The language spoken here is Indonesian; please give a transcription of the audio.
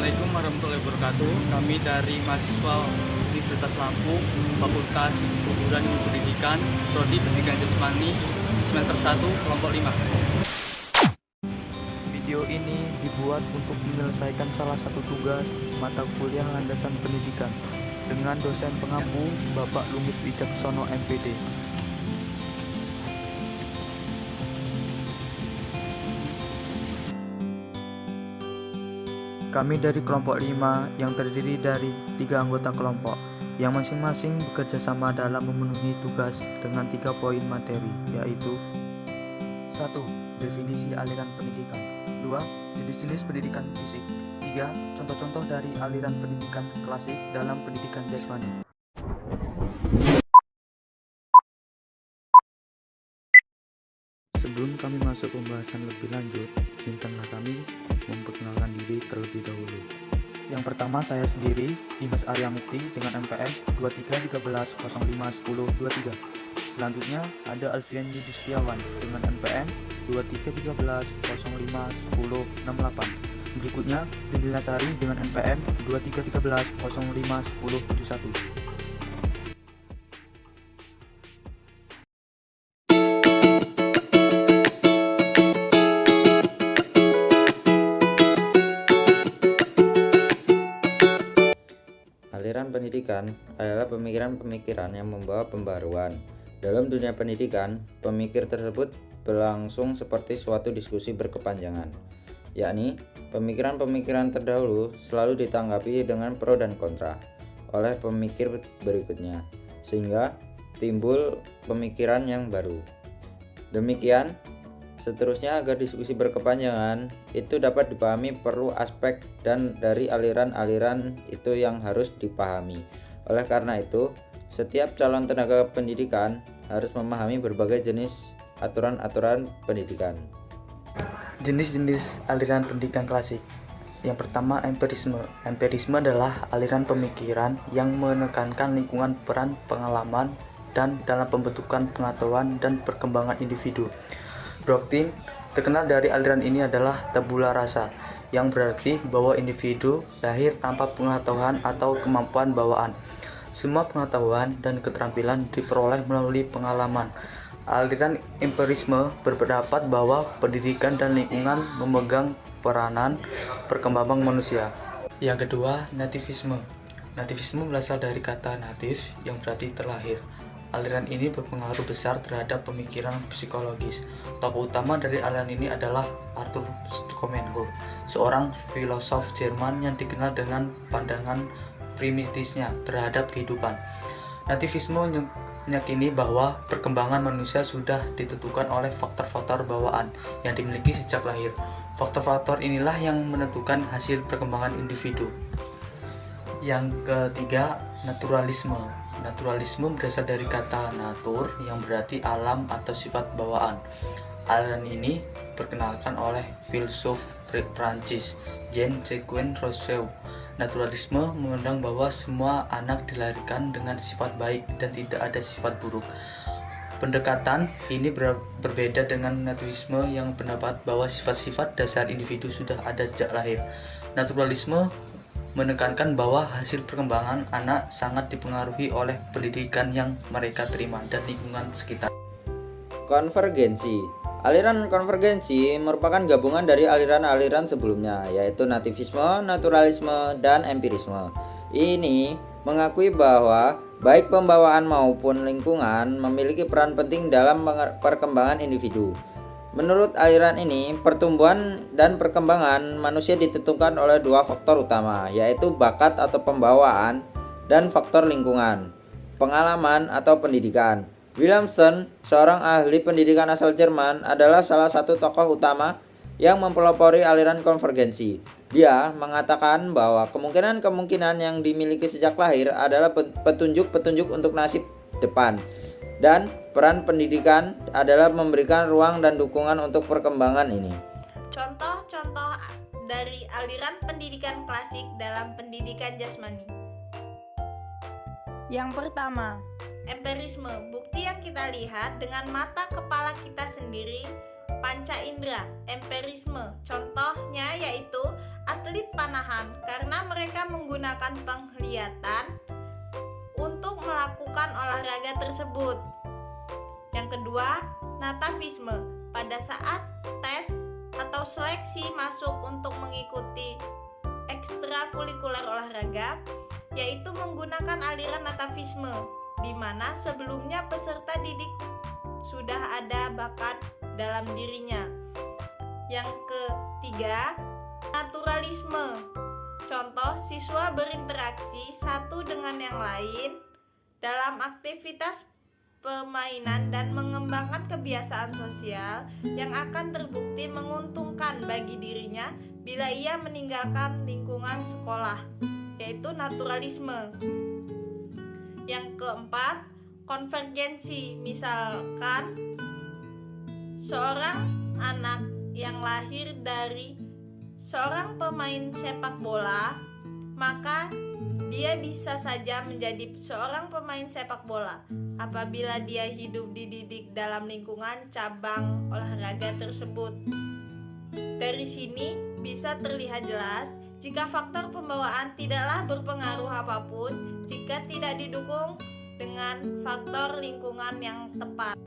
Assalamualaikum warahmatullahi wabarakatuh. Kami dari mahasiswa Universitas Lampung, Fakultas Keguruan Ilmu Pendidikan, Prodi Pendidikan Jasmani, semester 1, kelompok 5. Video ini dibuat untuk menyelesaikan salah satu tugas mata kuliah landasan pendidikan dengan dosen pengampu Bapak Lumit Wicaksono MPD. Kami dari kelompok 5 yang terdiri dari 3 anggota kelompok yang masing-masing bekerja sama dalam memenuhi tugas dengan 3 poin materi, yaitu 1. Definisi aliran pendidikan. 2. Jenis-jenis pendidikan fisik. 3. Contoh-contoh dari aliran pendidikan klasik dalam pendidikan jasmani. Sebelum kami masuk pembahasan lebih lanjut, izinkanlah kami memperkenalkan diri terlebih dahulu. Yang pertama, saya sendiri, Dimas Arya Mukti dengan MPM 2313051023. Selanjutnya ada Alfian Yudi Setiawan dengan MPM 2313051068. Berikutnya Lindina Sari dengan MPM 2313051071. Aliran pendidikan adalah pemikiran-pemikiran yang membawa pembaruan. Dalam dunia pendidikan, pemikir tersebut berlangsung seperti suatu diskusi berkepanjangan, yakni pemikiran-pemikiran terdahulu selalu ditanggapi dengan pro dan kontra oleh pemikir berikutnya, sehingga timbul pemikiran yang baru. Demikian seterusnya, agar diskusi berkepanjangan itu dapat dipahami, perlu aspek dan dari aliran-aliran itu yang harus dipahami. Oleh karena itu, setiap calon tenaga pendidikan harus memahami berbagai jenis aturan-aturan pendidikan. Jenis-jenis aliran pendidikan klasik. Yang pertama, empirisme. Empirisme adalah aliran pemikiran yang menekankan lingkungan, peran, pengalaman, dan dalam pembentukan pengetahuan dan perkembangan individu. Doktrin terkenal dari aliran ini adalah tabula rasa, yang berarti bahwa individu lahir tanpa pengetahuan atau kemampuan bawaan. Semua pengetahuan dan keterampilan diperoleh melalui pengalaman. Aliran empirisme berpendapat bahwa pendidikan dan lingkungan memegang peranan perkembangan manusia. Yang kedua, nativisme. Nativisme berasal dari kata natif yang berarti terlahir. Aliran ini berpengaruh besar terhadap pemikiran psikologis. Tokoh utama dari aliran ini adalah Arthur Schopenhauer, seorang filosof Jerman yang dikenal dengan pandangan primitifnya terhadap kehidupan. Nativisme meyakini bahwa perkembangan manusia sudah ditentukan oleh faktor-faktor bawaan yang dimiliki sejak lahir. Faktor-faktor inilah yang menentukan hasil perkembangan individu. Yang ketiga, naturalisme. Naturalisme berasal dari kata natur yang berarti alam atau sifat bawaan. Aliran ini diperkenalkan oleh filsuf Prancis Jean-Jacques Rousseau. Naturalisme memandang bahwa semua anak dilahirkan dengan sifat baik dan tidak ada sifat buruk. Pendekatan ini berbeda dengan nativisme yang berpendapat bahwa sifat-sifat dasar individu sudah ada sejak lahir. Naturalisme menekankan bahwa hasil perkembangan anak sangat dipengaruhi oleh pendidikan yang mereka terima dan lingkungan sekitar. Konvergensi. Aliran konvergensi merupakan gabungan dari aliran-aliran sebelumnya, yaitu nativisme, naturalisme, dan empirisme. Ini mengakui bahwa baik pembawaan maupun lingkungan memiliki peran penting dalam perkembangan individu. Menurut aliran ini, pertumbuhan dan perkembangan manusia ditentukan oleh 2 faktor utama, yaitu bakat atau pembawaan dan faktor lingkungan, pengalaman atau pendidikan. Williamson, seorang ahli pendidikan asal Jerman, adalah salah satu tokoh utama yang mempelopori aliran konvergensi. Dia mengatakan bahwa kemungkinan-kemungkinan yang dimiliki sejak lahir adalah petunjuk-petunjuk untuk nasib depan. Dan peran pendidikan adalah memberikan ruang dan dukungan untuk perkembangan ini. Contoh-contoh dari aliran pendidikan klasik dalam pendidikan jasmani. Yang pertama, empirisme, bukti yang kita lihat dengan mata kepala kita sendiri, panca indera. Empirisme, contohnya yaitu atlet panahan, menggunakan penglihatan untuk melakukan olahraga tersebut. Yang kedua, natavisme. Pada saat tes atau seleksi masuk untuk mengikuti ekstrakurikuler olahraga, yaitu menggunakan aliran natavisme, di mana sebelumnya peserta didik sudah ada bakat dalam dirinya. Yang ketiga, naturalisme. Contoh, siswa berinteraksi satu dengan yang lain dalam aktivitas permainan dan mengembangkan kebiasaan sosial yang akan terbukti menguntungkan bagi dirinya bila ia meninggalkan lingkungan sekolah, yaitu naturalisme. Yang keempat, konvergensi. Misalkan seorang anak yang lahir dari seorang pemain sepak bola, maka dia bisa saja menjadi seorang pemain sepak bola apabila dia hidup dididik dalam lingkungan cabang olahraga tersebut. Dari sini bisa terlihat jelas jika faktor pembawaan tidaklah berpengaruh apapun jika tidak didukung dengan faktor lingkungan yang tepat.